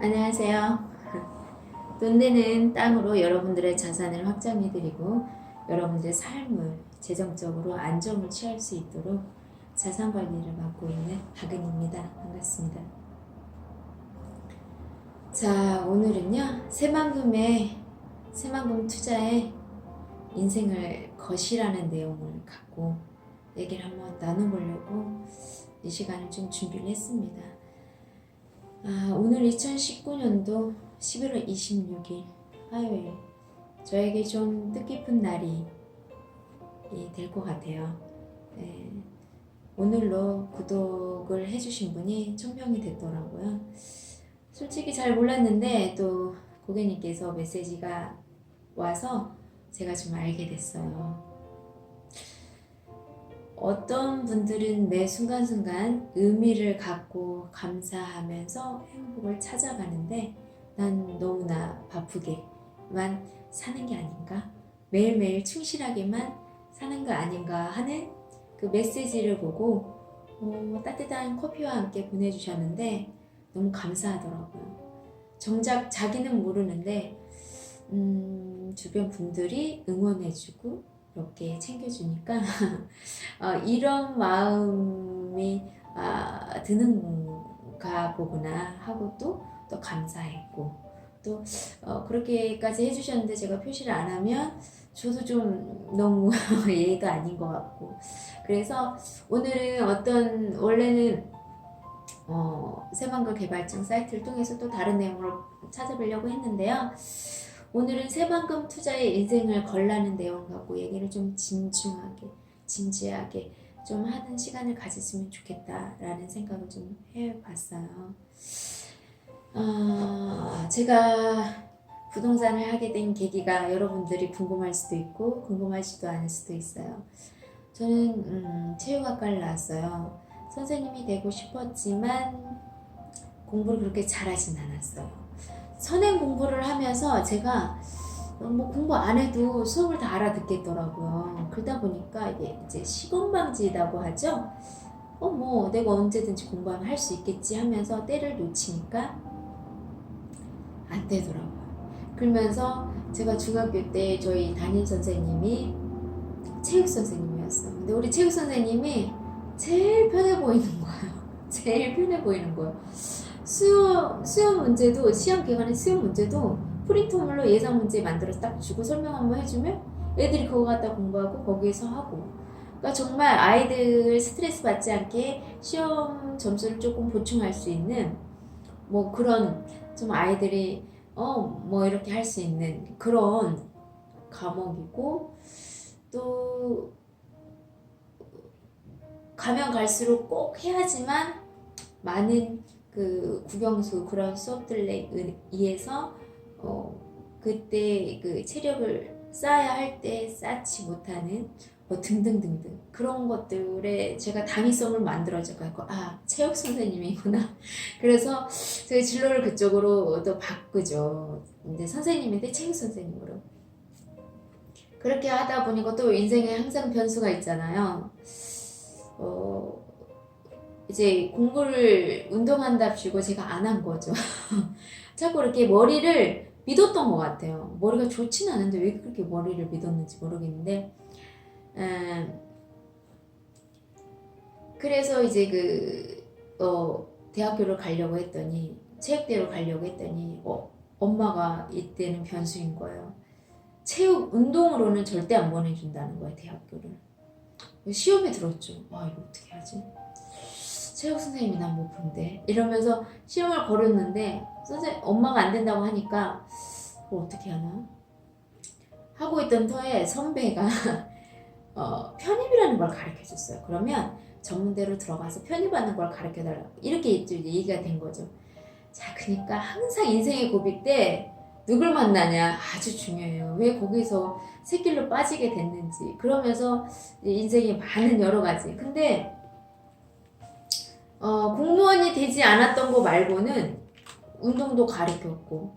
안녕하세요. 돈 되는 땅으로 여러분들의 자산을 확장해드리고 여러분들의 삶을 재정적으로 안정을 취할 수 있도록 자산 관리를 맡고 있는 박은입니다. 반갑습니다. 자, 오늘은요, 새만금 투자에 인생을 거시라는 내용을 갖고 얘기를 한번 나눠보려고 이 시간을 좀 준비를 했습니다. 오늘 2019년도 11월 26일 화요일, 저에게 좀 뜻깊은 날이 될 것 같아요. 네, 오늘로 구독을 해주신 분이 1000명이 됐더라고요. 솔직히 잘 몰랐는데 또 고객님께서 메시지가 와서 제가 좀 알게 됐어요. 어떤 분들은 매 순간순간 의미를 갖고 감사하면서 행복을 찾아가는데 난 너무나 바쁘게만 사는 게 아닌가? 매일매일 충실하게만 사는 거 아닌가 하는 그 메시지를 보고 따뜻한 커피와 함께 보내주셨는데 너무 감사하더라고요. 정작 자기는 모르는데 주변 분들이 응원해주고 이렇게 챙겨주니까 이런 마음이 드는가 보구나 하고 또 감사했고 또 그렇게까지 해주셨는데 제가 표시를 안 하면 저도 좀 너무 예의가 아닌 것 같고, 그래서 오늘은 원래는 새만금 개발증 사이트를 통해서 또 다른 내용을 찾아보려고 했는데요. 오늘은 새만금 투자의 인생을 걸라는 내용 갖고 얘기를 좀 진지하게 좀 하는 시간을 가졌으면 좋겠다라는 생각을 좀 해봤어요. 제가 부동산을 하게 된 계기가 여러분들이 궁금할 수도 있고 궁금하지도 않을 수도 있어요. 저는 체육학과를 나왔어요. 선생님이 되고 싶었지만 공부를 그렇게 잘하진 않았어요. 선행 공부를 하면서 제가 공부 안 해도 수업을 다 알아듣겠더라고요. 그러다 보니까 이제 시건방지라고 하죠. 내가 언제든지 공부하면 할 수 있겠지 하면서 때를 놓치니까 안 되더라고요. 그러면서 제가 중학교 때 저희 담임 선생님이 체육 선생님이었어요. 근데 우리 체육 선생님이 제일 편해 보이는 거예요. 제일 편해 보이는 거예요. 수험 문제도, 시험 기간에 수험 문제도 프린트물로 예상 문제 만들어서 딱 주고 설명 한번 해주면 애들이 그거 갖다 공부하고 거기에서 하고, 그러니까 정말 아이들 스트레스 받지 않게 시험 점수를 조금 보충할 수 있는 그런 좀 아이들이 이렇게 할 수 있는 그런 과목이고, 또 가면 갈수록 꼭 해야지만 많은 그 국영수 그런 수업들에 의해서 그때 그 체력을 쌓아야 할 때 쌓지 못하는 등등등등 그런 것들에 제가 당위성을 만들어져가지고 체육 선생님이구나. 그래서 저희 진로를 그쪽으로 또 바꾸죠. 근데 선생님인데 체육 선생님으로. 그렇게 하다 보니까 또 인생에 항상 변수가 있잖아요. 이제 공부를 운동한답시고 제가 안 한 거죠. 자꾸 이렇게 머리를 믿었던 것 같아요. 머리가 좋진 않은데 왜 그렇게 머리를 믿었는지 모르겠는데, 그래서 이제 대학교를 가려고 했더니, 체육대로 가려고 했더니 엄마가 이때는 변수인 거예요. 체육 운동으로는 절대 안 보내준다는 거예요, 대학교를. 시험에 들었죠. 이거 어떻게 하지? 체육 선생님이 난 못 본데 이러면서 시험을 걸었는데 엄마가 안 된다고 하니까 어떻게 하나 하고 있던 터에 선배가 편입이라는 걸 가르쳐 줬어요. 그러면 전문대로 들어가서 편입하는 걸 가르쳐 달라고 이렇게 얘기가 된 거죠. 자, 그러니까 항상 인생의 고비 때 누굴 만나냐 아주 중요해요. 왜 거기서 새길로 빠지게 됐는지, 그러면서 인생에 많은 여러 가지. 근데 공무원이 되지 않았던 거 말고는 운동도 가르쳤고,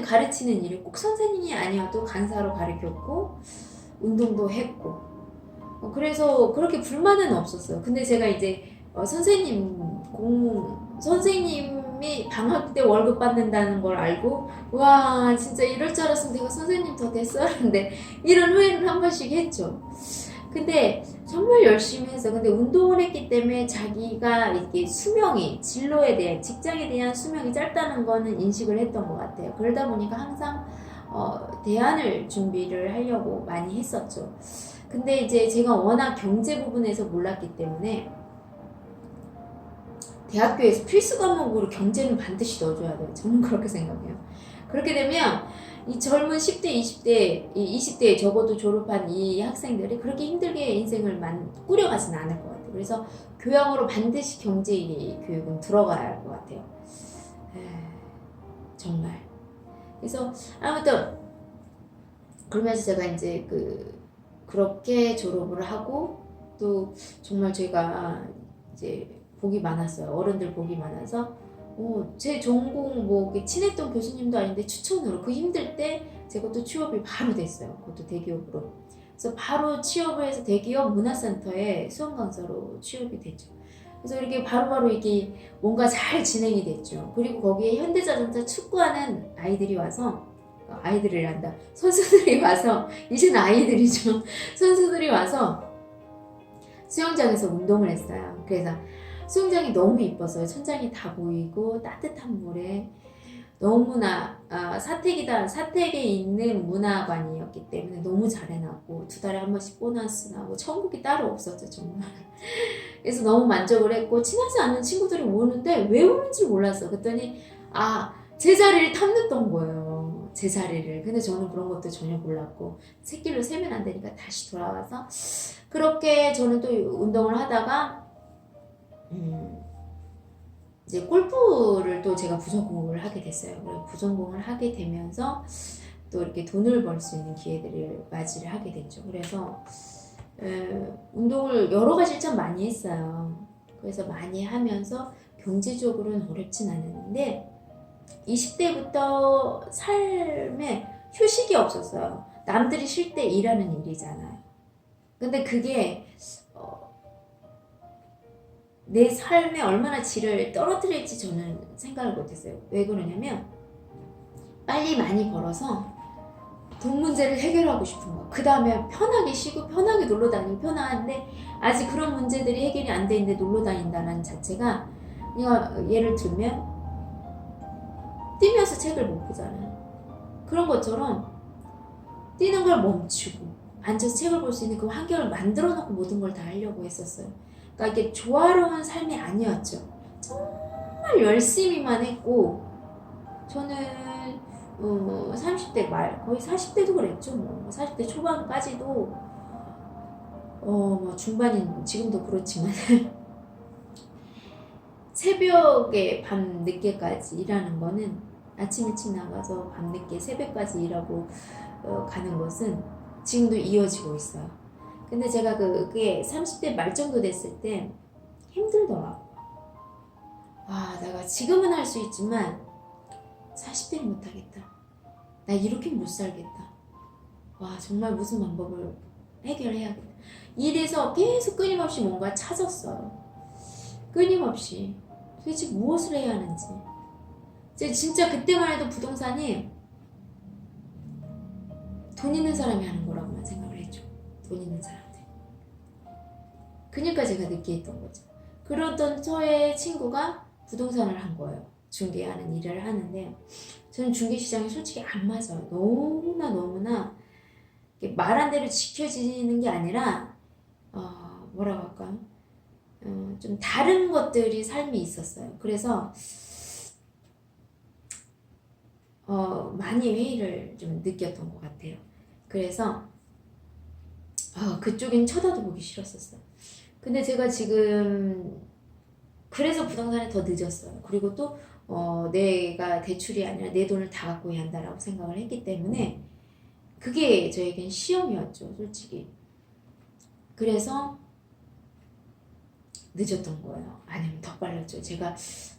가르치는 일이 꼭 선생님이 아니어도 강사로 가르쳤고, 운동도 했고, 그래서 그렇게 불만은 없었어요. 근데 제가 이제 선생님이 선생님이 방학 때 월급 받는다는 걸 알고 와 진짜 이럴 줄 알았으면 내가 선생님 더 됐어야 하는데 이런 후회는 한 번씩 했죠. 근데 정말 열심히 해서 근데 운동을 했기 때문에 자기가 이렇게 수명이 진로에 대한 직장에 대한 수명이 짧다는 거는 인식을 했던 것 같아요. 그러다 보니까 항상 대안을 준비를 하려고 많이 했었죠. 근데 이제 제가 워낙 경제 부분에서 몰랐기 때문에 대학교에서 필수 과목으로 경제는 반드시 넣어줘야 돼요. 저는 그렇게 생각해요. 그렇게 되면 이 젊은 10대, 20대, 20대에 적어도 졸업한 이 학생들이 그렇게 힘들게 인생을 꾸려가진 않을 것 같아요. 그래서 교양으로 반드시 경제 교육은 들어가야 할 것 같아요. 정말. 그래서 아무튼 그러면서 제가 이제 그렇게 졸업을 하고 또 정말 제가 이제 복이 많았어요. 어른들 복이 많아서 제 전공 뭐 친했던 교수님도 아닌데 추천으로 그 힘들 때 제가 또 취업이 바로 됐어요. 그것도 대기업으로. 그래서 바로 취업을 해서 대기업 문화센터에 수험 강사로 취업이 됐죠. 그래서 이렇게 바로바로 이게 뭔가 잘 진행이 됐죠. 그리고 거기에 현대자동차 축구하는 아이들이 와서 아이들이란다. 선수들이 와서 이제는 아이들이죠. 선수들이 와서 수영장에서 운동을 했어요. 그래서 수영장이 너무 이뻐서요. 천장이 다 보이고 따뜻한 물에 너무나 사택에 있는 문화관이었기 때문에 너무 잘 해놨고 2달에 한 번씩 보너스 나고 천국이 따로 없었죠 정말. 그래서 너무 만족을 했고 친하지 않는 친구들이 오는데 왜 오는지 몰랐어. 그랬더니 제 자리를 탐냈던 거예요. 제 자리를. 근데 저는 그런 것도 전혀 몰랐고 새끼를 세면 안 되니까 다시 돌아와서 그렇게 저는 또 운동을 하다가 이제 골프를 또 제가 부전공을 하게 됐어요. 그래서 부전공을 하게 되면서 또 이렇게 돈을 벌 수 있는 기회들을 맞이를 하게 됐죠. 그래서 운동을 여러 가지 참 많이 했어요. 그래서 많이 하면서 경제적으로는 어렵진 않았는데 20대부터 삶에 휴식이 없었어요. 남들이 쉴 때 일하는 일이잖아요. 근데 그게 내 삶에 얼마나 질을 떨어뜨릴지 저는 생각을 못했어요. 왜 그러냐면 빨리 많이 벌어서 돈 문제를 해결하고 싶은 거. 그 다음에 편하게 쉬고 편하게 놀러 다니고 편한데 아직 그런 문제들이 해결이 안 돼 있는데 놀러 다닌다는 자체가 예를 들면 뛰면서 책을 못 보잖아요. 그런 것처럼 뛰는 걸 멈추고 앉아서 책을 볼 수 있는 그 환경을 만들어 놓고 모든 걸 다 하려고 했었어요. 그러니까 이게 조화로운 삶이 아니었죠. 정말 열심히만 했고 저는 30대 말 거의 40대도 그랬죠. 뭐 40대 초반까지도 뭐 중반인 지금도 그렇지만 새벽에 밤 늦게까지 일하는 거는 아침 일찍 나가서 밤 늦게 새벽까지 일하고 가는 것은 지금도 이어지고 있어요. 근데 제가 그게 30대 말 정도 됐을 때 힘들더라고요. 내가 지금은 할 수 있지만 40대는 못하겠다. 나 이렇게 못 살겠다. 정말 무슨 방법을 해결해야겠다. 이래서 계속 끊임없이 뭔가 찾았어요. 끊임없이 도대체 무엇을 해야 하는지. 진짜 그때만 해도 부동산이 돈 있는 사람이 하는 거라고만 생각을 했죠. 돈 있는 사람들. 그러니까 제가 느끼했던 거죠. 그러던 저의 친구가 부동산을 한 거예요. 중개하는 일을 하는데 저는 중개시장이 솔직히 안 맞아요. 너무나 말한 대로 지켜지는 게 아니라 뭐라고 할까요? 좀 다른 것들이 삶이 있었어요. 그래서 많이 회의를 좀 느꼈던 것 같아요. 그래서 그쪽엔 쳐다도 보기 싫었었어요. 근데 제가 지금 그래서 부동산에 더 늦었어요. 그리고 또 내가 대출이 아니라 내 돈을 다 갖고 해야 한다라고 생각을 했기 때문에 그게 저에겐 시험이었죠, 솔직히. 그래서 늦었던 거예요. 아니면 더 빨랐죠. 제가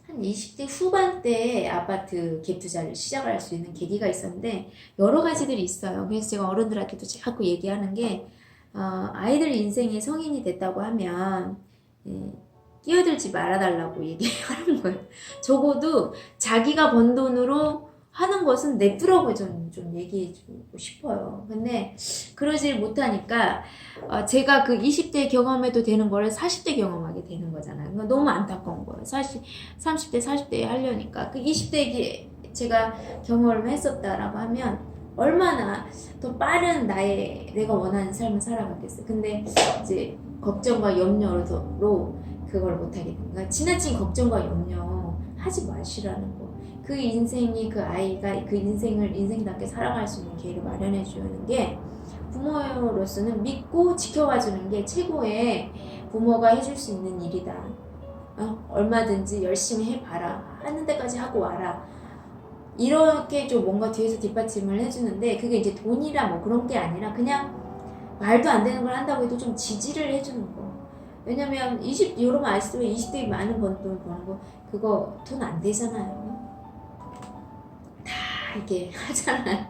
한 20대 후반대에 아파트 갭 투자를 시작을 할 수 있는 계기가 있었는데 여러 가지들이 있어요. 그래서 제가 어른들한테도 자꾸 얘기하는 게 아이들 인생이 성인이 됐다고 하면 끼어들지 말아달라고 얘기하는 거예요. 적어도 자기가 번 돈으로 하는 것은 냅두라고 저는 좀 얘기해주고 싶어요. 근데 그러질 못하니까 제가 그 20대 경험해도 되는 거를 40대 경험하게 되는 거잖아요. 그러니까 너무 안타까운 거예요. 30대, 40대에 하려니까. 그 20대에 제가 경험을 했었다라고 하면 얼마나 더 빠른 내가 원하는 삶을 살아가겠어요. 근데 이제 걱정과 염려로 그걸 못하게 된 거예요. 지나친 걱정과 염려 하지 마시라는 거. 그 인생이, 그 아이가 그 인생을 인생답게 살아갈 수 있는 기회를 마련해 주는 게 부모로서는 믿고 지켜봐 주는 게 최고의 부모가 해줄 수 있는 일이다. 얼마든지 열심히 해봐라. 하는 데까지 하고 와라. 이렇게 좀 뭔가 뒤에서 뒷받침을 해주는데, 그게 이제 돈이라 뭐 그런 게 아니라 그냥 말도 안 되는 걸 한다고 해도 좀 지지를 해주는 거. 왜냐면 여러분 아시다시피 20대에 많은 돈 버는 거 그거 돈 안 되잖아요. 다 이렇게 하잖아요.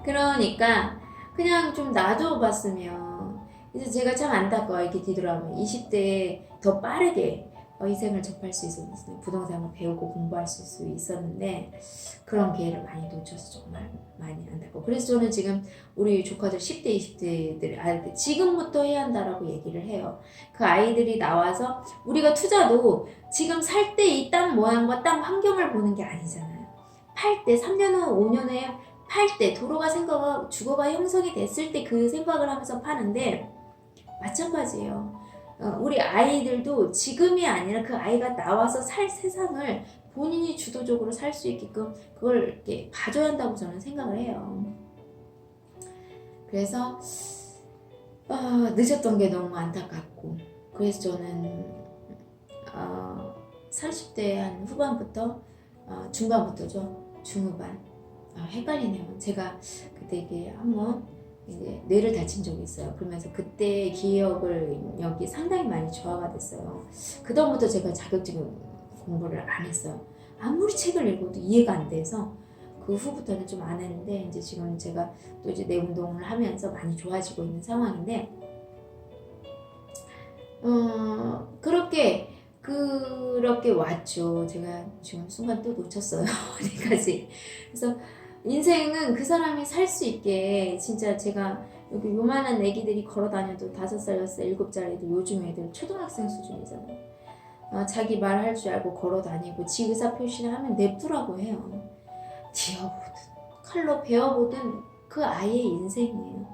그러니까 그냥 좀 놔둬봤으면. 그래서 제가 참 안타까워요. 이렇게 뒤돌아보면 20대에 더 빠르게 인생을 접할 수 있었는데, 부동산을 배우고 공부할 수 있었는데 그런 기회를 많이 놓쳐서 정말 많이 안타까워. 그래서 저는 지금 우리 조카들 10대, 20대들 아이들 지금부터 해야 한다라고 얘기를 해요. 그 아이들이 나와서 우리가 투자도 지금 살 때 이 땅 모양과 땅 환경을 보는 게 아니잖아요. 팔 때 3년 후 5년 후에 팔 때 도로가 주거가 형성이 됐을 때 그 생각을 하면서 파는데 마찬가지예요. 우리 아이들도 지금이 아니라 그 아이가 나와서 살 세상을 본인이 주도적으로 살 수 있게끔 그걸 이렇게 봐줘야 한다고 저는 생각을 해요. 그래서 늦었던 게 너무 안타깝고, 그래서 저는 30대 한 후반부터 중반부터죠. 중후반. 헷갈리네요. 제가 그때 이게 한번 이제 뇌를 다친 적이 있어요. 그러면서 그때 기억력이 상당히 많이 저하가 됐어요. 그다음부터 제가 자격증 공부를 안 했어요. 아무리 책을 읽어도 이해가 안 돼서 그 후부터는 좀 안 했는데, 이제 지금 제가 또 이제 내 운동을 하면서 많이 좋아지고 있는 상황인데, 그렇게 왔죠. 제가 지금 순간 또 놓쳤어요. 어디까지. 그래서 인생은 그 사람이 살 수 있게, 진짜 제가 여기 요만한 애기들이 걸어 다녀도 5살, 6살, 7살 애들, 요즘 애들 초등학생 수준이잖아요. 자기 말할 줄 알고 걸어 다니고 지 의사 표시를 하면 냅두라고 해요. 뒤어보든 칼로 베어보든 그 아이의 인생이에요.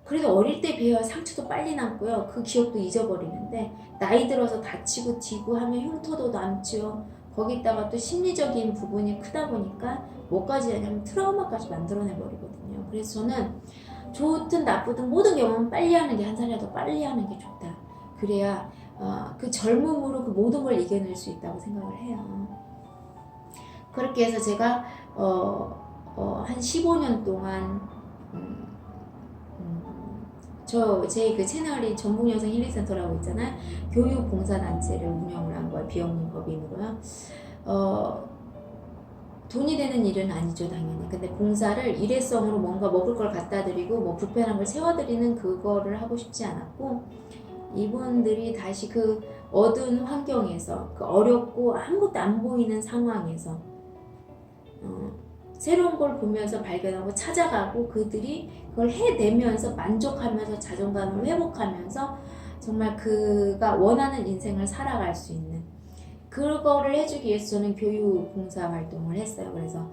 그래도 어릴 때 배워야 상처도 빨리 남고요. 그 기억도 잊어버리는데 나이 들어서 다치고 뒤고 하면 흉터도 남죠. 거기다가 또 심리적인 부분이 크다 보니까 뭐까지 하냐면 트라우마까지 만들어내버리거든요. 그래서 저는 좋든 나쁘든 모든 경험은 빨리 하는 게, 한 살이라도 빨리 하는 게 좋다. 그래야 그 젊음으로 그 모든 걸 이겨낼 수 있다고 생각을 해요. 그렇게 해서 제가 한 15년 동안 제 그 채널이 전북여성 힐링센터라고 있잖아요. 교육봉사단체를 운영을 한 거예요. 비영리 법인으로요. 돈이 되는 일은 아니죠, 당연히. 근데 봉사를 일회성으로 뭔가 먹을 걸 갖다 드리고 뭐 불편한 걸 채워드리는 그거를 하고 싶지 않았고, 이분들이 다시 그 어두운 환경에서, 그 어렵고 아무것도 안 보이는 상황에서 새로운 걸 보면서 발견하고 찾아가고, 그들이 그걸 해내면서 만족하면서 자존감을 회복하면서 정말 그가 원하는 인생을 살아갈 수 있는 그거를 해주기 위해서 저는 교육 봉사 활동을 했어요. 그래서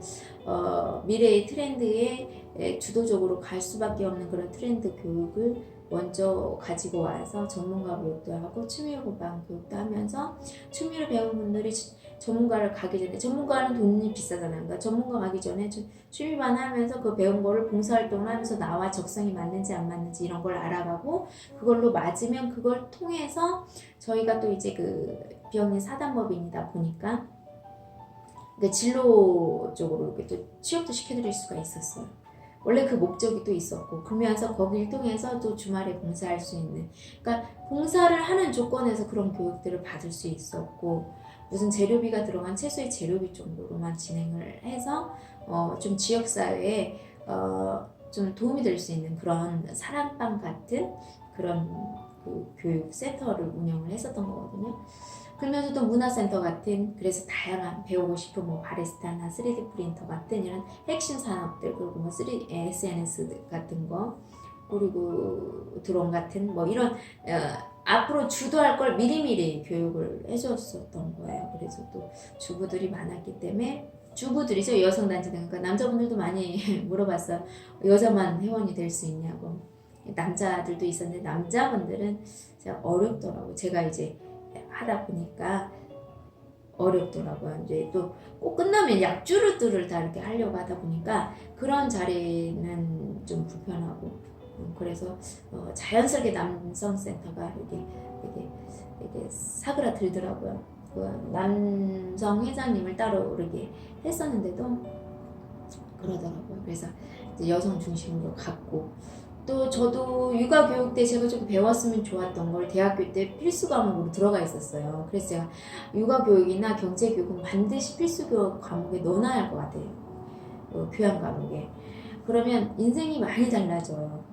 미래의 트렌드에 주도적으로 갈 수밖에 없는 그런 트렌드 교육을 먼저 가지고 와서 전문가 교육도 하고 취미후반 교육도 하면서, 취미를 배운 분들이 전문가를 가기 전에, 전문가는 돈이 비싸잖아요. 그러니까 전문가 가기 전에 취미반 하면서 그 배운 거를 봉사활동을 하면서 나와 적성이 맞는지 안 맞는지 이런 걸 알아가고, 그걸로 맞으면 그걸 통해서 저희가 또 이제 그 비영리 사단법인이다 보니까 진로 쪽으로 이렇게 또 취업도 시켜드릴 수가 있었어요. 원래 그 목적이 또 있었고, 그러면서 거기를 통해서 또 주말에 봉사할 수 있는, 그러니까 봉사를 하는 조건에서 그런 교육들을 받을 수 있었고, 무슨 재료비가 들어간 최소의 재료비 정도로만 진행을 해서 좀 지역사회에 좀 도움이 될 수 있는 그런 사랑방 같은 그런 그 교육 센터를 운영을 했었던 거거든요. 그러면서도 문화센터 같은, 그래서 다양한 배우고 싶은 뭐 바리스타나 3D 프린터 같은 이런 핵심 산업들, 그리고 뭐 SNS 같은 거, 그리고 드론 같은 뭐 이런 앞으로 주도할 걸 미리미리 교육을 해줬었던 거예요. 그래서 또 주부들이 많았기 때문에, 주부들이죠, 여성단체들. 그러니까 남자분들도 많이 물어봤어요. 여자만 회원이 될 수 있냐고. 남자들도 있었는데 남자분들은 진짜 어렵더라고요. 제가 이제 하다 보니까 어렵더라고요. 이제 또 꼭 끝나면 약주르들을 다 이렇게 하려고 하다 보니까 그런 자리는 좀 불편하고, 그래서 자연스럽게 남성센터가 이렇게 사그라들더라고요. 그 남성 회장님을 따로 이렇게 했었는데도 그러더라고요. 그래서 이제 여성 중심으로 갔고, 또 저도 육아 교육 때 제가 좀 배웠으면 좋았던 걸 대학교 때 필수 과목으로 들어가 있었어요. 그래서 제가 육아 교육이나 경제 교육은 반드시 필수 교육 과목에 넣어놔야 할 것 같아요. 교양 과목에. 그러면 인생이 많이 달라져요.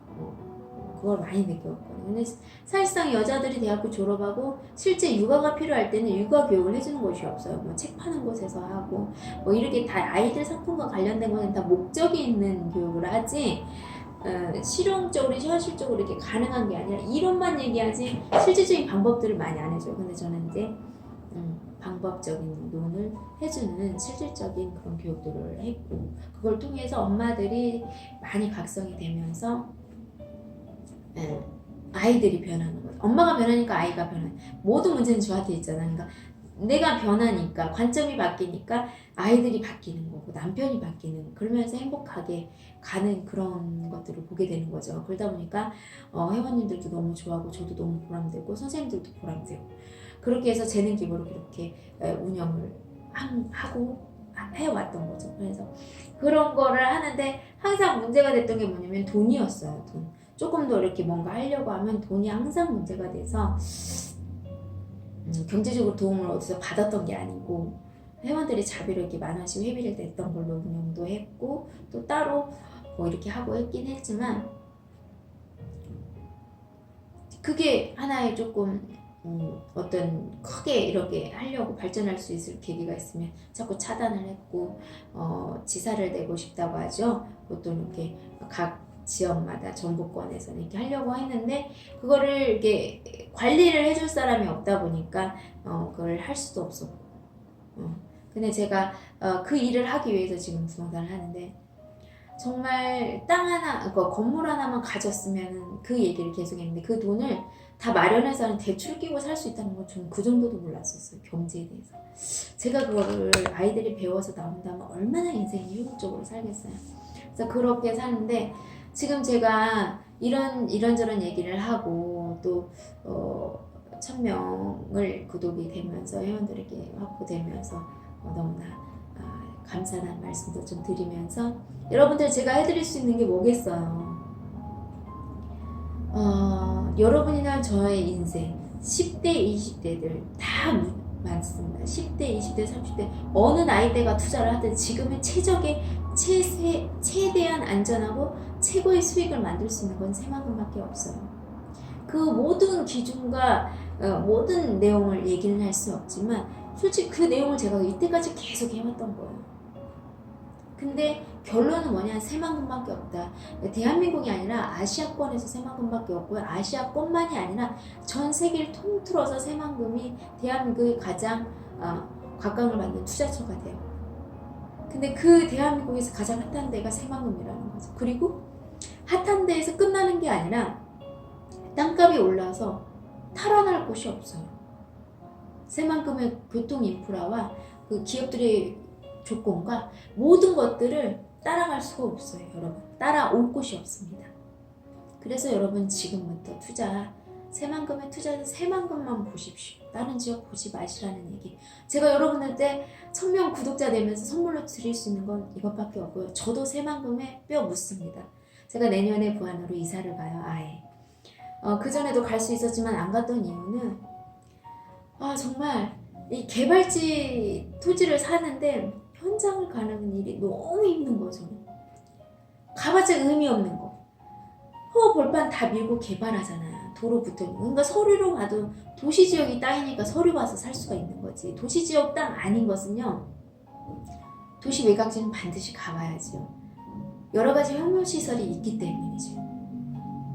그걸 많이 느꼈거든요. 근데 사실상 여자들이 대학교 졸업하고 실제 육아가 필요할 때는 육아 교육을 해주는 곳이 없어요. 뭐 책 파는 곳에서 하고, 뭐 이렇게 다 아이들 상품과 관련된 거는 다 목적이 있는 교육을 하지, 실용적으로 현실적으로 이렇게 가능한 게 아니라 이론만 얘기하지 실질적인 방법들을 많이 안 해줘요. 근데 저는 이제 방법적인 논을 해주는 실질적인 그런 교육들을 했고, 그걸 통해서 엄마들이 많이 각성이 되면서 아이들이 변하는 거죠. 엄마가 변하니까 아이가 변하는, 모든 문제는 저한테 있잖아. 그러니까 내가 변하니까, 관점이 바뀌니까 아이들이 바뀌는 거고 남편이 바뀌는, 그러면서 행복하게 가는 그런 것들을 보게 되는 거죠. 그러다 보니까 회원님들도 너무 좋아하고 저도 너무 보람되고 선생님들도 보람되고, 그렇게 해서 재능 기부로 그렇게 운영을 하고 해왔던 거죠. 그래서 그런 거를 하는데 항상 문제가 됐던 게 뭐냐면 돈이었어요. 돈. 조금 더 이렇게 뭔가 하려고 하면 돈이 항상 문제가 돼서 경제적으로 도움을 어디서 받았던 게 아니고, 회원들이 자비로 이렇게 만 원씩 회비를 냈던 걸로 운영도 했고, 또 따로 뭐 이렇게 하고 했긴 했지만, 그게 하나의 조금 어떤 크게 이렇게 하려고 발전할 수 있을 계기가 있으면 자꾸 차단을 했고, 지사를 내고 싶다고 하죠. 그것도 이렇게 각 지역마다 정부권에서는 이렇게 하려고 했는데, 그거를 이렇게 관리를 해줄 사람이 없다 보니까 그걸 할 수도 없었고, 근데 제가 그 일을 하기 위해서 지금 부동산을 하는데, 정말 땅 하나, 그러니까 건물 하나만 가졌으면 그 얘기를 계속했는데, 그 돈을 다 마련해서는 대출 끼고 살 수 있다는 건 좀 그 정도도 몰랐었어요. 경제에 대해서. 제가 그거를 아이들이 배워서 나온다면 얼마나 인생이 효율적으로 살겠어요. 그래서 그렇게 사는데, 지금 제가 이런저런 얘기를 하고, 또 1000명을 구독이 되면서 회원들에게 확보되면서 너무나 감사한 말씀도 좀 드리면서, 여러분들 제가 해드릴 수 있는 게 뭐겠어요. 여러분이나 저의 인생 10대 20대들 다 많습니다. 10대 20대 30대 어느 나이대가 투자를 하든 지금의 최대한 안전하고 최고의 수익을 만들 수 있는 건 새만금밖에 없어요. 그 모든 기준과 모든 내용을 얘기는 할 수 없지만, 솔직히 그 내용을 제가 이때까지 계속 해왔던 거예요. 근데 결론은 뭐냐? 새만금밖에 없다. 대한민국이 아니라 아시아권에서 새만금밖에 없고요. 아시아권만이 아니라 전 세계를 통틀어서 새만금이 대한민국의 가장 각광을 받는 투자처가 돼요. 근데 그 대한민국에서 가장 핫한 데가 새만금이라는 거죠. 그리고 핫한 데에서 끝나는 게 아니라 땅값이 올라서 탈환할 곳이 없어요. 새만금의 교통 인프라와 그 기업들의 조건과 모든 것들을 따라갈 수가 없어요. 여러분, 따라올 곳이 없습니다. 그래서 여러분 지금부터 새만금에 투자해서 새만금만 보십시오. 다른 지역 보지 마시라는 얘기. 제가 여러분한테 1000명 구독자 되면서 선물로 드릴 수 있는 건 이것밖에 없고요. 저도 새만금에 뼈 묻습니다. 제가 내년에 부안으로 이사를 가요. 아예. 그전에도 갈 수 있었지만 안 갔던 이유는 정말 이 개발지 토지를 사는데 현장을 가는 일이 너무 힘든 거죠. 가봤자 의미 없는 거. 벌판 다 밀고 개발하잖아. 도로 붙어 있는. 그러니까 서류로 봐도 도시지역이 땅이니까 서류 봐서 살 수가 있는 거지. 도시지역 땅 아닌 것은요. 도시 외곽지는 반드시 가봐야죠. 여러 가지 혐오시설이 있기 때문이죠.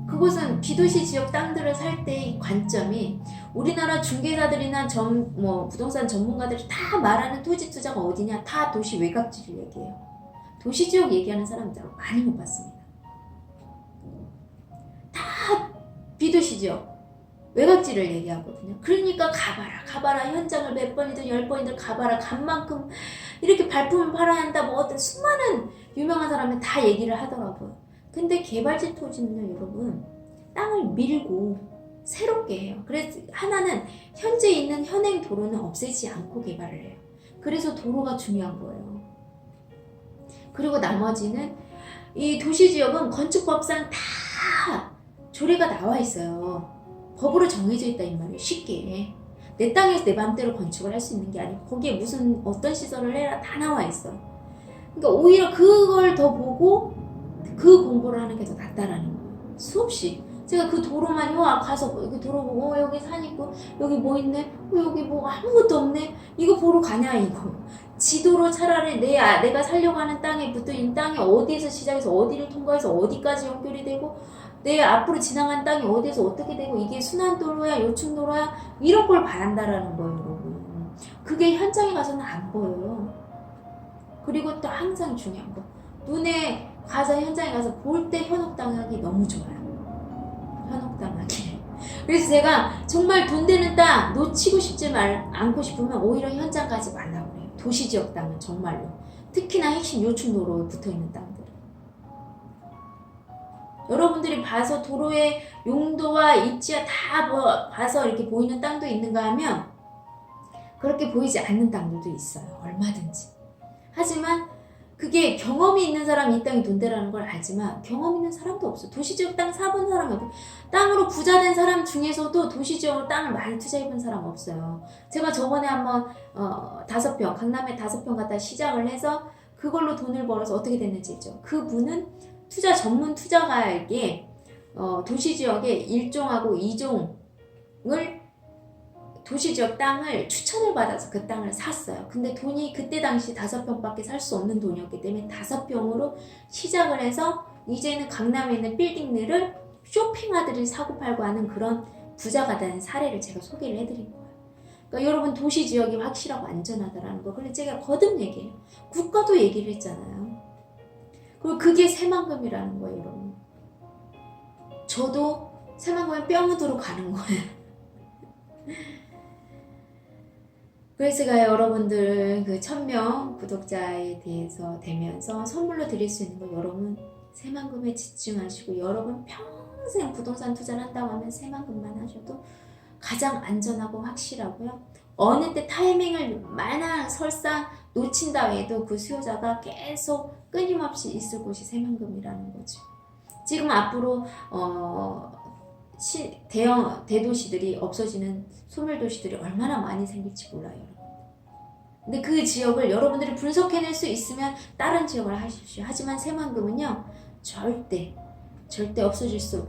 그곳은 비도시 지역 땅들을 살 때의 관점이 우리나라 중개사들이나 부동산 전문가들이 다 말하는 토지 투자가 어디냐? 다 도시 외곽지를 얘기해요. 도시 지역 얘기하는 사람들 많이 못 봤습니다. 다 비도시 지역 외곽지를 얘기하거든요. 그러니까 가봐라. 현장을 몇 번이든 10번이든 가봐라. 간 만큼 이렇게 발품을 팔아야 한다. 뭐 어떤 수많은 유명한 사람이 다 얘기를 하더라고요. 근데 개발지 토지는요, 여러분, 땅을 밀고 새롭게 해요. 그래서 하나는 현재 있는 현행 도로는 없애지 않고 개발을 해요. 그래서 도로가 중요한 거예요. 그리고 나머지는 이 도시지역은 건축법상 다 조례가 나와 있어요. 법으로 정해져 있다 이 말이에요. 쉽게. 내 땅에서 내 맘대로 건축을 할 수 있는 게 아니고 거기에 무슨 어떤 시설을 해라 다 나와 있어. 그러니까 오히려 그걸 더 보고 그 공부를 하는 게 더 낫다라는 거예요. 수없이. 제가 그 도로만 가서 그 도로 보고 여기 산 있고 여기 뭐 있네? 여기 뭐 아무것도 없네? 이거 보러 가냐 이거. 지도로 차라리 내가 살려고 하는 땅에 붙어있는 땅이 어디에서 시작해서 어디를 통과해서 어디까지 연결이 되고 내 앞으로 지나간 땅이 어디에서 어떻게 되고 이게 순환도로야 요충도로야 이런 걸 봐야 한다라는 거예요, 여러분. 그게 현장에 가서는 안 보여요. 그리고 또 항상 중요한 거 눈에 가서 현장에 가서 볼 때 현혹당하기 너무 좋아요. 현혹당하기. 그래서 제가 정말 돈 되는 땅 놓치고 싶지 않고 싶으면 오히려 현장 가지 말라고 그래요. 도시지역 땅은 정말로. 특히나 핵심 요충도로에 붙어있는 땅들. 여러분들이 봐서 도로의 용도와 입지와 다 봐서 이렇게 보이는 땅도 있는가 하면 그렇게 보이지 않는 땅들도 있어요. 얼마든지. 하지만 그게 경험이 있는 사람이 이 땅이 돈대라는 걸 알지만 경험 있는 사람도 없어. 도시지역 땅 사본 사람이 없고 땅으로 부자 된 사람 중에서도 도시지역으로 땅을 많이 투자해본 사람 없어요. 제가 저번에 한번 5평 강남에 5평 갖다 시작을 해서 그걸로 돈을 벌어서 어떻게 됐는지 있죠. 그분은 전문 투자가에게 도시지역의 1종하고 2종을 도시지역 땅을 추천을 받아서 그 땅을 샀어요. 근데 돈이 그때 당시 5평밖에 살 수 없는 돈이었기 때문에 5평으로 시작을 해서 이제는 강남에 있는 빌딩들을 쇼핑하듯이 사고팔고 하는 그런 부자가 된 사례를 제가 소개를 해드린 거예요. 그러니까 여러분 도시지역이 확실하고 안전하다라는 거. 그런데 제가 거듭 얘기해요. 국가도 얘기를 했잖아요. 그리고 그게 새만금이라는 거예요, 여러분. 저도 새만금에 뼈 묻으러 가는 거예요. 그래서 제가 여러분들 그 1000명 구독자에 대해서 되면서 선물로 드릴 수 있는 거 여러분 새만금에 집중하시고 여러분 평생 부동산 투자를 한다고 하면 새만금만 하셔도 가장 안전하고 확실하고요. 어느 때 타이밍을 만약 설사 놓친다 해도 그 수요자가 계속 끊임없이 있을 곳이 새만금이라는 거죠. 지금 앞으로 대도시들이 없어지는 소멸도시들이 얼마나 많이 생길지 몰라요. 근데 그 지역을 여러분들이 분석해낼 수 있으면 다른 지역을 하십시오. 하지만 새만금은요 절대 없어질 수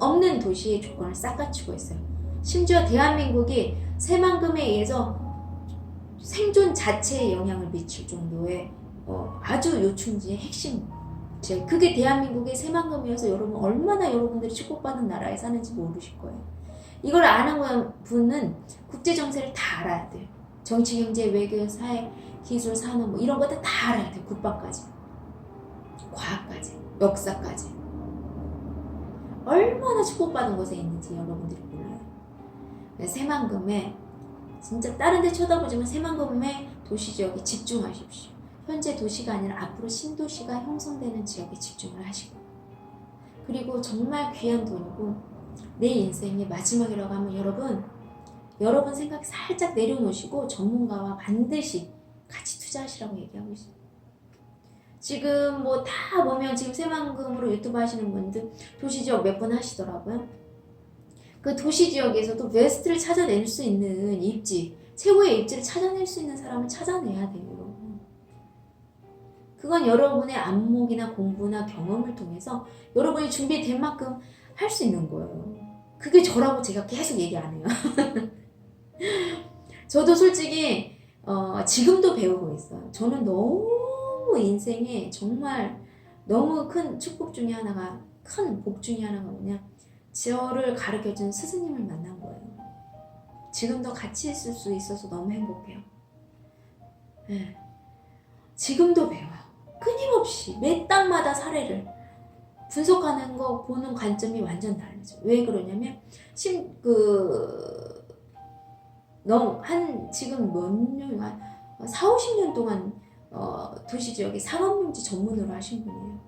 없는 도시의 조건을 싹 갖추고 있어요. 심지어 대한민국이 새만금에 의해서 생존 자체에 영향을 미칠 정도의 아주 요충지의 핵심. 그게 대한민국의 새만금이어서 여러분 얼마나 여러분들이 축복받은 나라에 사는지 모르실 거예요. 이걸 아는 분은 국제정세를 다 알아야 돼요. 정치, 경제, 외교, 사회, 기술, 산업 뭐 이런 것들 다 알아야 돼요. 국밥까지, 과학까지, 역사까지. 얼마나 축복받은 곳에 있는지 여러분들이 몰라요. 새만금에 진짜 다른 데 쳐다보지만 새만금에 도시지역에 집중하십시오. 현재 도시가 아니라 앞으로 신도시가 형성되는 지역에 집중을 하시고 그리고 정말 귀한 돈이고 내 인생의 마지막이라고 하면 여러분 생각 살짝 내려놓으시고 전문가와 반드시 같이 투자하시라고 얘기하고 있어요. 지금 뭐 다 보면 지금 새만금으로 유튜브 하시는 분들 도시지역 몇 번 하시더라고요. 그 도시지역에서도 베스트를 찾아낼 수 있는 입지, 최고의 입지를 찾아낼 수 있는 사람을 찾아내야 돼요. 그건 여러분의 안목이나 공부나 경험을 통해서 여러분이 준비된 만큼 할 수 있는 거예요. 그게 저라고 제가 계속 얘기 안 해요. 저도 솔직히 지금도 배우고 있어요. 저는 너무 인생에 정말 너무 큰 축복 중에 하나가, 큰 복 중에 하나가 뭐냐, 저를 가르쳐준 스승님을 만난 거예요. 지금도 같이 있을 수 있어서 너무 행복해요. 네. 지금도 배워요. 끊임없이 매 땅마다 사례를 분석하는 거, 보는 관점이 완전 다르죠. 왜 그러냐면 지금 몇 년, 한 4, 50년 동안 도시 지역에 상업용지 전문으로 하신 분이에요.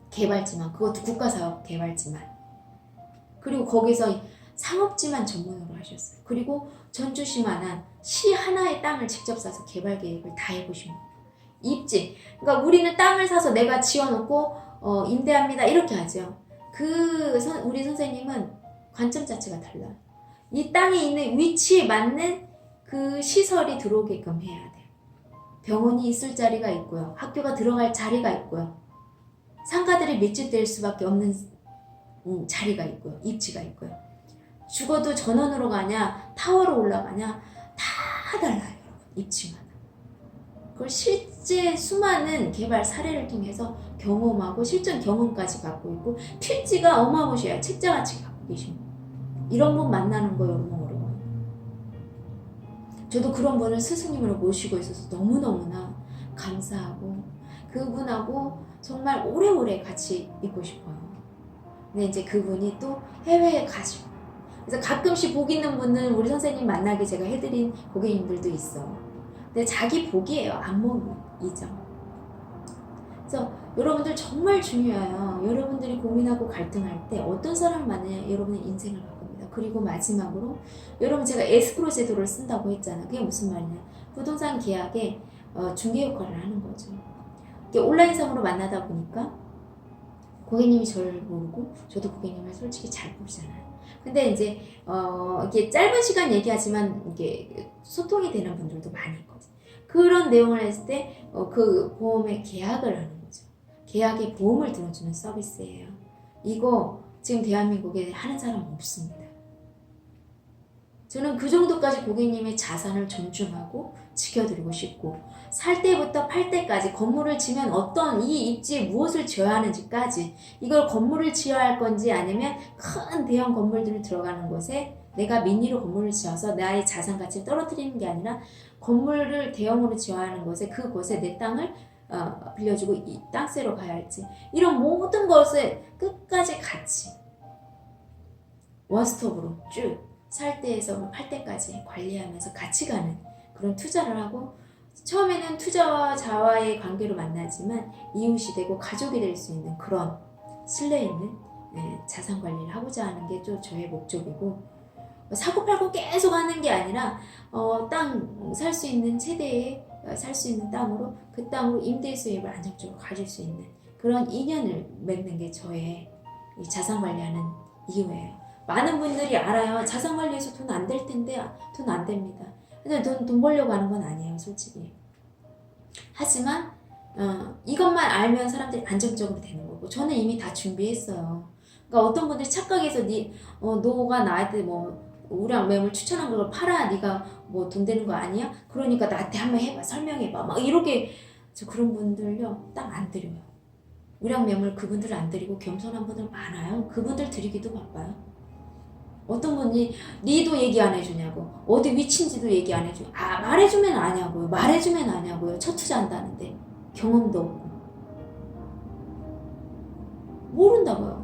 개발지만, 그것도 국가사업 개발지만. 그리고 거기서 상업지만 전문으로 하셨어요. 그리고 전주시만한 시 하나의 땅을 직접 사서 개발 계획을 다 해보신 거예요. 입지. 그러니까 우리는 땅을 사서 내가 지어놓고 임대합니다 이렇게 하죠. 우리 선생님은 관점 자체가 달라요. 이 땅에 있는 위치에 맞는 그 시설이 들어오게끔 해야 돼요. 병원이 있을 자리가 있고요. 학교가 들어갈 자리가 있고요. 상가들이 밀집될 수밖에 없는 자리가 있고요. 입지가 있고요. 죽어도 전원으로 가냐 타워로 올라가냐 다 달라요. 여러분. 입지마다. 그걸 실제 수많은 개발 사례를 통해서 경험하고 실전 경험까지 갖고 있고 필지가 어마무시해요. 책자같이 갖고 계십니다. 이런 분 만나는 거 여러분 어려워요. 저도 그런 분을 스승님으로 모시고 있어서 너무너무나 감사하고 그분하고 정말 오래오래 같이 있고 싶어요. 근데 이제 그분이 또 해외에 가시고 그래서 가끔씩 복 있는 분은 우리 선생님 만나게 제가 해드린 고객님들도 있어. 근데 자기 복이에요. 안목이죠. 그래서 여러분들 정말 중요해요. 여러분들이 고민하고 갈등할 때 어떤 사람을 만나냐 여러분의 인생을 바꿉니다. 그리고 마지막으로 여러분 제가 에스크로 제도를 쓴다고 했잖아요. 그게 무슨 말이냐. 부동산 계약에 중개 역할을 하는 거죠. 온라인상으로 만나다 보니까 고객님이 저를 모르고 저도 고객님을 솔직히 잘 모르잖아요. 근데 이제 이게 짧은 시간 얘기하지만 이게 소통이 되는 분들도 많이 있거든요. 그런 내용을 했을 때 그 보험에 계약을 하는 거죠. 계약에 보험을 들어주는 서비스예요. 이거 지금 대한민국에 하는 사람 없습니다. 저는 그 정도까지 고객님의 자산을 존중하고 지켜드리고 싶고 살 때부터 팔 때까지 건물을 지면 어떤 이 입지에 무엇을 지어야 하는지까지 이걸 건물을 지어야 할 건지 아니면 큰 대형 건물들을 들어가는 곳에 내가 미니로 건물을 지어서 나의 자산 가치를 떨어뜨리는 게 아니라 건물을 대형으로 지어야 하는 곳에 그곳에 내 땅을 빌려주고 이 땅세로 가야 할지 이런 모든 것을 끝까지 같이 원스톱으로 쭉 살 때에서 팔 때까지 관리하면서 같이 가는 그런 투자를 하고 처음에는 투자자와의 관계로 만나지만 이웃이 되고 가족이 될 수 있는 그런 신뢰 있는 자산 관리를 하고자 하는 게 좀 저의 목적이고 사고팔고 계속 하는 게 아니라 땅 살 수 있는 세대에 살 수 있는 땅으로 그 땅으로 임대 수입을 안정적으로 가질 수 있는 그런 인연을 맺는 게 저의 이 자산 관리하는 이유예요. 많은 분들이 알아요. 자산 관리해서 돈 안 될 텐데 돈 안 됩니다. 근데 돈 벌려고 하는 건 아니에요, 솔직히. 하지만 이것만 알면 사람들이 안정적으로 되는 거고 저는 이미 다 준비했어요. 그러니까 어떤 분들이 착각해서 너가 나한테 우량 매물 추천한 걸 팔아 네가 돈 되는 거 아니야? 그러니까 나한테 한번 해봐 설명해봐 막 이렇게 저 그런 분들요 딱 안 드려요. 우량 매물 그분들 안 드리고 겸손한 분들 많아요. 그분들 드리기도 바빠요. 어떤 분이 니도 얘기 안 해주냐고 어디 위치인지도 얘기 안 해줘. 말해주면 아냐고요. 말해주면 아냐고요. 첫 투자한다는데 경험도 없고 모른다고요.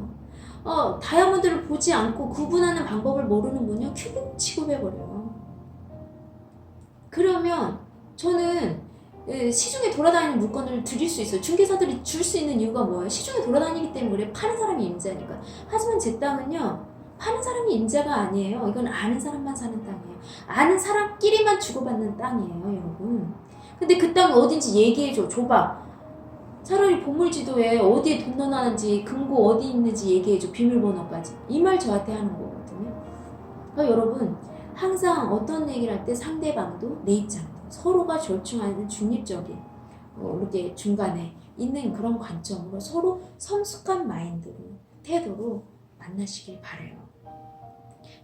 다이아몬드를 보지 않고 구분하는 방법을 모르는 분이요 큐빅 취급해버려요. 그러면 저는 시중에 돌아다니는 물건을 드릴 수 있어요. 중개사들이 줄 수 있는 이유가 뭐예요? 시중에 돌아다니기 때문에 파는 사람이 임자니까. 하지만 제 땅은요 파는 사람이 임자가 아니에요. 이건 아는 사람만 사는 땅이에요. 아는 사람끼리만 주고받는 땅이에요, 여러분. 근데 그 땅이 어딘지 얘기해줘. 줘봐. 차라리 보물지도에 어디에 돈 넣어놨는지 금고 어디 있는지 얘기해줘. 비밀번호까지. 이 말 저한테 하는 거거든요. 그러니까 여러분 항상 어떤 얘기를 할 때 상대방도 내 입장도 서로가 절충하는 중립적인 이렇게 중간에 있는 그런 관점으로 서로 성숙한 마인드로, 태도로 만나시길 바래요.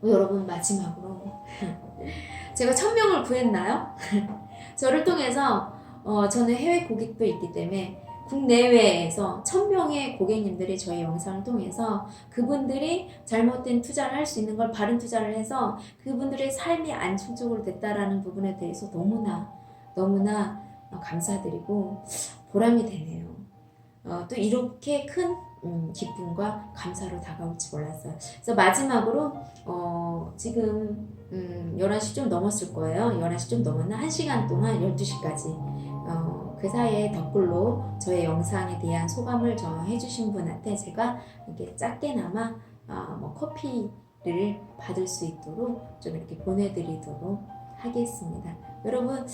여러분, 마지막으로 제가 1000명을 구했나요? 저를 통해서 저는 해외 고객도 있기 때문에 국내외에서 1000명의 고객님들이 저희 영상을 통해서 그분들이 잘못된 투자를 할 수 있는 걸 바른 투자를 해서 그분들의 삶이 안정적으로 됐다라는 부분에 대해서 너무나 감사드리고 보람이 되네요. 또 이렇게 큰 기쁨과 감사로 다가올지 몰랐어요. 그래서 마지막으로 지금 11시 좀 넘었을 거예요. 11시 좀 넘었나? 1시간 동안 12시까지 그 사이에 댓글로 저의 영상에 대한 소감을 해주신 분한테 제가 이렇게 작게나마 커피를 받을 수 있도록 좀 이렇게 보내드리도록 하겠습니다. 여러분,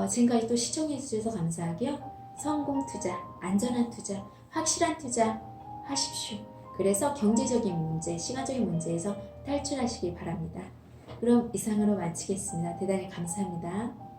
지금까지 또 시청해주셔서 감사하고요. 성공 투자, 안전한 투자, 확실한 투자 하십시오. 그래서 경제적인 문제, 시간적인 문제에서 탈출하시길 바랍니다. 그럼 이상으로 마치겠습니다. 대단히 감사합니다.